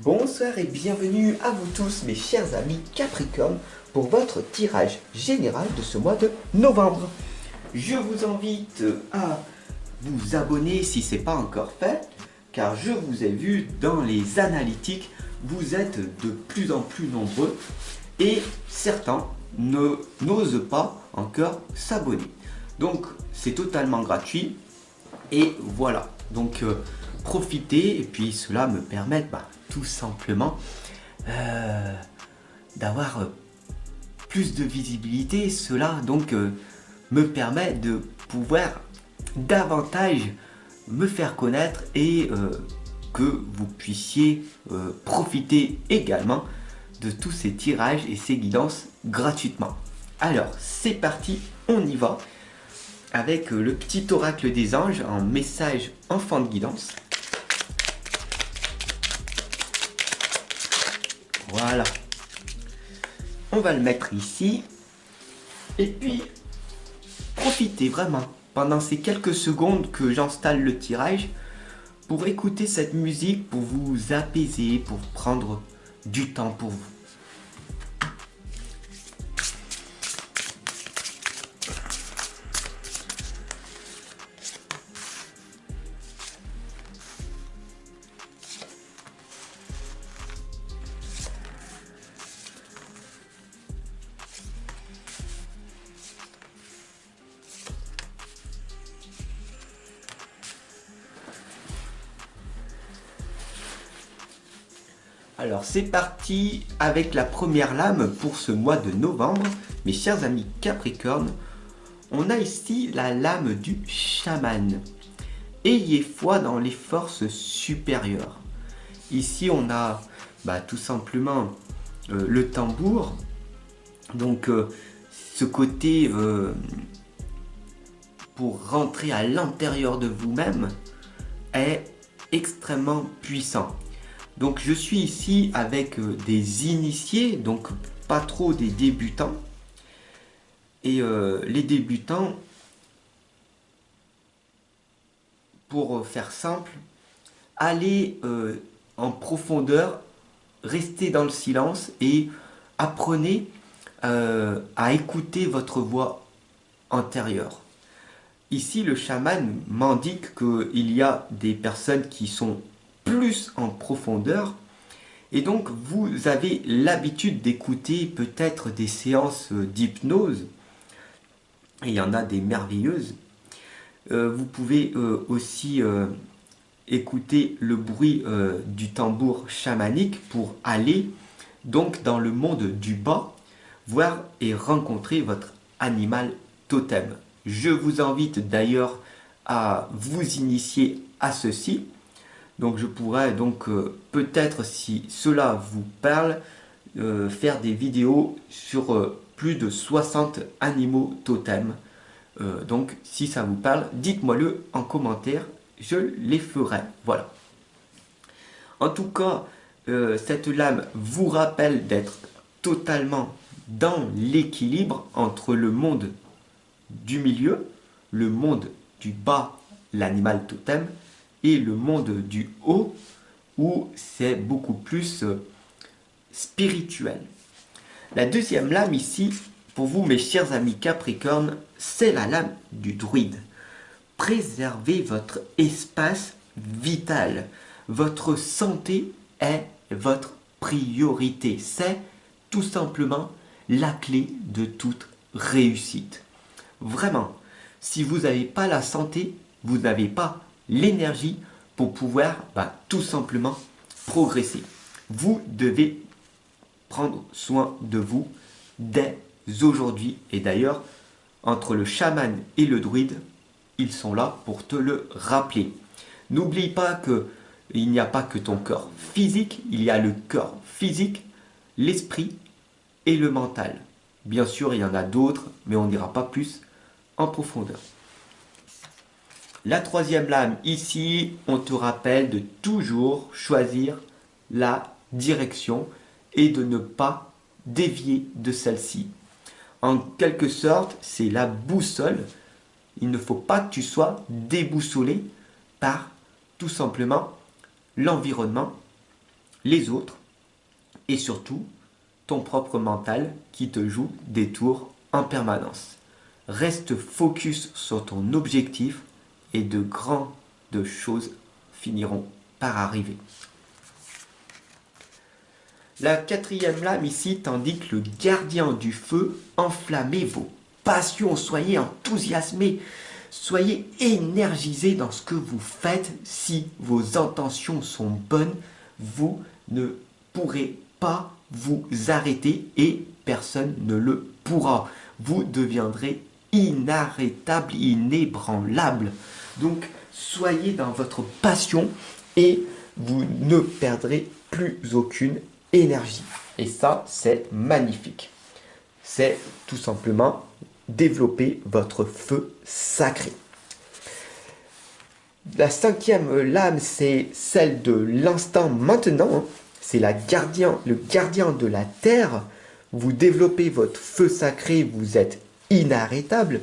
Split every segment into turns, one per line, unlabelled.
Bonsoir et bienvenue à vous tous mes chers amis Capricorne pour votre tirage général de ce mois de novembre. Je vous invite à vous abonner si ce n'est pas encore fait, car je vous ai vu dans les analytiques, vous êtes de plus en plus nombreux et certains n'osent pas encore s'abonner. Donc c'est totalement gratuit et voilà, donc profitez et puis cela me permet tout simplement d'avoir plus de visibilité. Cela donc me permet de pouvoir davantage me faire connaître et que vous puissiez profiter également de tous ces tirages et ces guidances gratuitement. Alors c'est parti, on y va avec le petit oracle des anges en message enfant de guidance. Voilà, on va le mettre ici et puis profitez vraiment pendant ces quelques secondes que j'installe le tirage pour écouter cette musique, pour vous apaiser, pour prendre du temps pour vous. Alors c'est parti avec la première lame pour ce mois de novembre, mes chers amis Capricorne. On a ici la lame du chaman. Ayez foi dans les forces supérieures. Ici on a tout simplement le tambour. Donc ce côté pour rentrer à l'intérieur de vous-même est extrêmement puissant. Donc je suis ici avec des initiés, donc pas trop des débutants. Et les débutants, pour faire simple, allez en profondeur, restez dans le silence et apprenez à écouter votre voix intérieure. Ici, le chaman m'indique qu'il y a des personnes qui sont plus en profondeur et donc vous avez l'habitude d'écouter peut-être des séances d'hypnose et il y en a des merveilleuses. Vous pouvez aussi écouter le bruit du tambour chamanique pour aller donc dans le monde du bas, voir et rencontrer votre animal totem. Je vous invite d'ailleurs à vous initier à ceci. Donc je pourrais donc peut-être, si cela vous parle, faire des vidéos sur plus de 60 animaux totems. Donc si ça vous parle, dites-moi-le en commentaire, je les ferai. Voilà. En tout cas, cette lame vous rappelle d'être totalement dans l'équilibre entre le monde du milieu, le monde du bas, l'animal totem, et le monde du haut où c'est beaucoup plus spirituel. La deuxième lame ici, pour vous mes chers amis Capricorne, c'est la lame du druide. Préservez votre espace vital. Votre santé est votre priorité. C'est tout simplement la clé de toute réussite. Vraiment, si vous n'avez pas la santé, vous n'avez pas l'énergie pour pouvoir tout simplement progresser. Vous devez prendre soin de vous dès aujourd'hui. Et d'ailleurs, entre le chaman et le druide, ils sont là pour te le rappeler. N'oublie pas qu'il n'y a pas que ton corps physique, il y a le corps physique, l'esprit et le mental. Bien sûr, il y en a d'autres, mais on n'ira pas plus en profondeur. La troisième lame, ici, on te rappelle de toujours choisir la direction et de ne pas dévier de celle-ci. En quelque sorte, c'est la boussole. Il ne faut pas que tu sois déboussolé par tout simplement l'environnement les autres et surtout ton propre mental qui te joue des tours en permanence. Reste focus sur ton objectif et de grandes choses finiront par arriver. La quatrième lame ici t'indique le gardien du feu. Enflammez vos passions, soyez enthousiasmés, soyez énergisés dans ce que vous faites. Si vos intentions sont bonnes, vous ne pourrez pas vous arrêter et personne ne le pourra. Vous deviendrez inarrêtable, inébranlable. Donc soyez dans votre passion et vous ne perdrez plus aucune énergie. Et ça, c'est magnifique. C'est tout simplement développer votre feu sacré. La cinquième lame, c'est celle de l'instant maintenant. C'est le gardien de la terre. Vous développez votre feu sacré, vous êtes inarrêtable.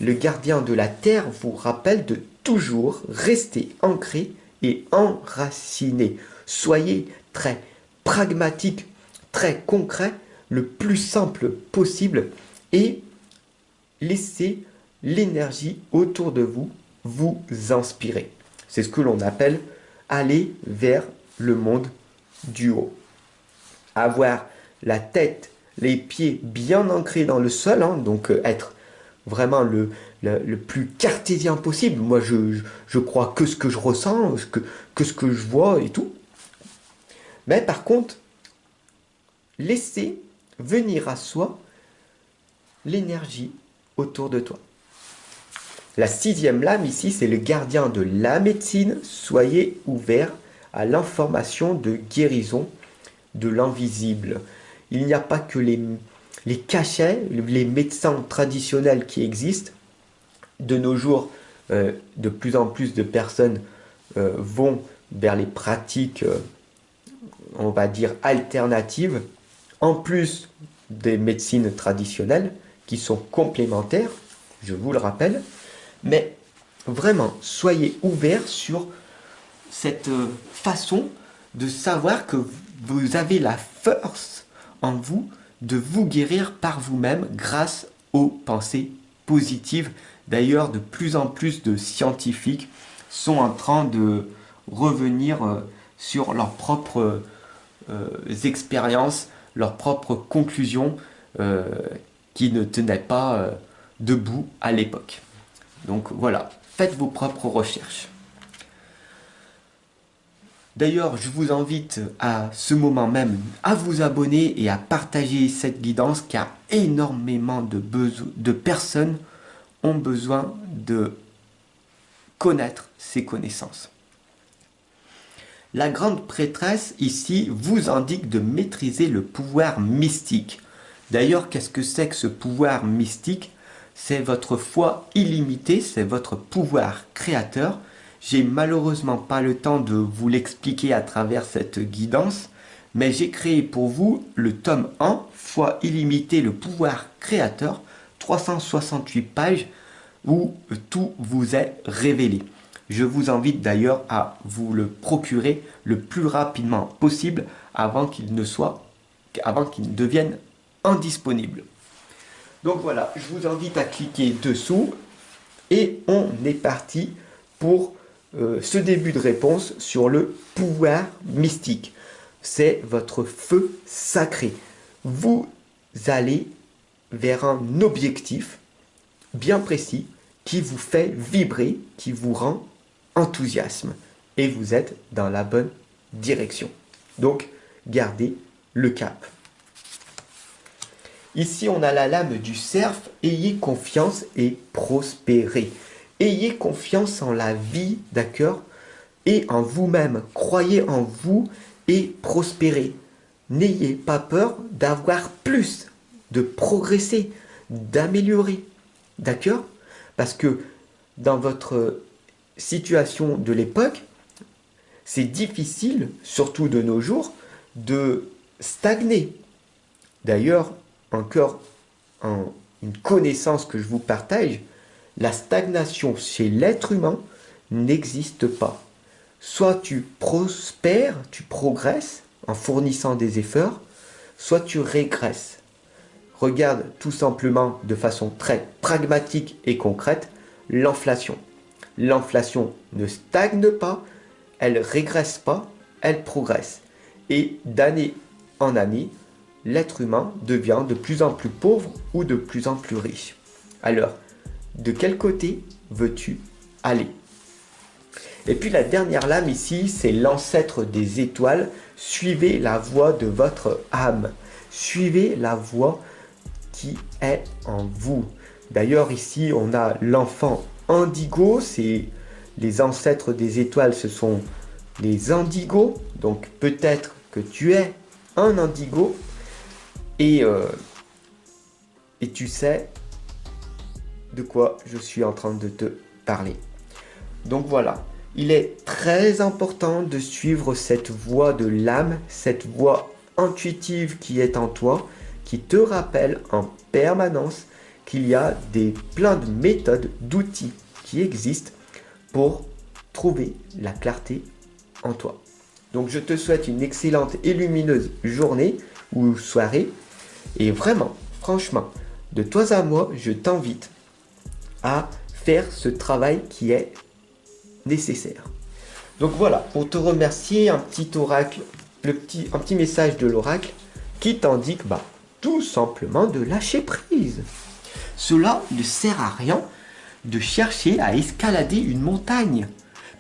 Le gardien de la terre vous rappelle de toujours rester ancré et enraciné. Soyez très pragmatique, très concret, le plus simple possible et laissez l'énergie autour de vous vous inspirer. C'est ce que l'on appelle aller vers le monde du haut. Avoir la tête, les pieds bien ancrés dans le sol, donc être vraiment le plus cartésien possible. Moi, je crois que ce que je ressens, que ce que je vois et tout. Mais par contre, laissez venir à soi l'énergie autour de toi. La sixième lame ici, c'est le gardien de la médecine. Soyez ouverts à l'information de guérison de l'invisible. Il n'y a pas que les cachets, les médecins traditionnels qui existent. De nos jours, de plus en plus de personnes vont vers les pratiques, on va dire, alternatives, en plus des médecines traditionnelles qui sont complémentaires, je vous le rappelle. Mais vraiment, soyez ouverts sur cette façon de savoir que vous avez la force en vous de vous guérir par vous-même grâce aux pensées positives. D'ailleurs, de plus en plus de scientifiques sont en train de revenir sur leurs propres expériences, leurs propres conclusions qui ne tenaient pas debout à l'époque. Donc voilà, faites vos propres recherches. D'ailleurs, je vous invite à ce moment même à vous abonner et à partager cette guidance car énormément de personnes ont besoin de connaître ces connaissances. La grande prêtresse ici vous indique de maîtriser le pouvoir mystique. D'ailleurs, qu'est-ce que c'est que ce pouvoir mystique ? C'est votre foi illimitée, c'est votre pouvoir créateur. J'ai malheureusement pas le temps de vous l'expliquer à travers cette guidance, mais j'ai créé pour vous le tome 1, foi illimitée, le pouvoir créateur, 368 pages où tout vous est révélé. Je vous invite d'ailleurs à vous le procurer le plus rapidement possible avant qu'il ne devienne indisponible. Donc voilà, je vous invite à cliquer dessous et on est parti pour ce début de réponse sur le pouvoir mystique. C'est votre feu sacré. Vous allez vers un objectif bien précis qui vous fait vibrer, qui vous rend enthousiasme et vous êtes dans la bonne direction. Donc, gardez le cap. Ici, on a la lame du cerf. Ayez confiance et prospérez. Ayez confiance en la vie, d'accord, et en vous-même. Croyez en vous et prospérez. N'ayez pas peur d'avoir plus, de progresser, d'améliorer, d'accord? Parce que dans votre situation de l'époque, c'est difficile, surtout de nos jours, de stagner. D'ailleurs, encore une connaissance que je vous partage, la stagnation chez l'être humain n'existe pas. soit tu prospères, tu progresses en fournissant des efforts, soit tu régresses. Regarde tout simplement de façon très pragmatique et concrète l'inflation. L'inflation ne stagne pas, elle régresse pas, elle progresse. Et d'année en année, l'être humain devient de plus en plus pauvre ou de plus en plus riche. Alors, de quel côté veux-tu aller? Et puis la dernière lame ici, c'est l'ancêtre des étoiles. Suivez la voie de votre âme. Suivez la voie qui est en vous. D'ailleurs, ici, on a l'enfant indigo. C'est les ancêtres des étoiles, ce sont les indigos. Donc peut-être que tu es un indigo et tu sais de quoi je suis en train de te parler. Donc voilà, il est très important de suivre cette voie de l'âme, cette voie intuitive qui est en toi, qui te rappelle en permanence qu'il y a plein de méthodes, d'outils qui existent pour trouver la clarté en toi. Donc je te souhaite une excellente et lumineuse journée ou soirée. Et vraiment, franchement, de toi à moi, je t'invite à faire ce travail qui est nécessaire. Donc voilà, pour te remercier, un petit oracle, un petit message de l'oracle qui t'indique tout simplement de lâcher prise. Cela ne sert à rien de chercher à escalader une montagne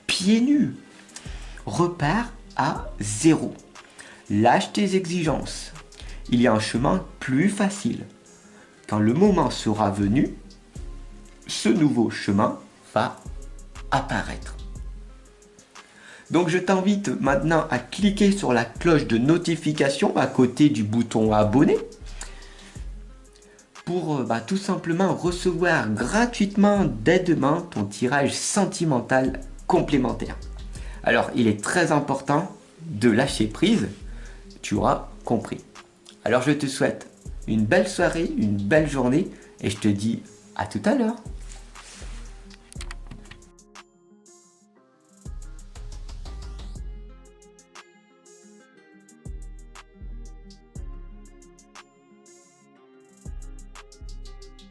pieds nus. Repars à zéro. Lâche tes exigences. Il y a un chemin plus facile. Quand le moment sera venu, ce nouveau chemin va apparaître. Donc je t'invite maintenant à cliquer sur la cloche de notification à côté du bouton abonner pour tout simplement recevoir gratuitement dès demain ton tirage sentimental complémentaire. Alors il est très important de lâcher prise, tu auras compris. Alors je te souhaite une belle soirée, une belle journée et je te dis à tout à l'heure.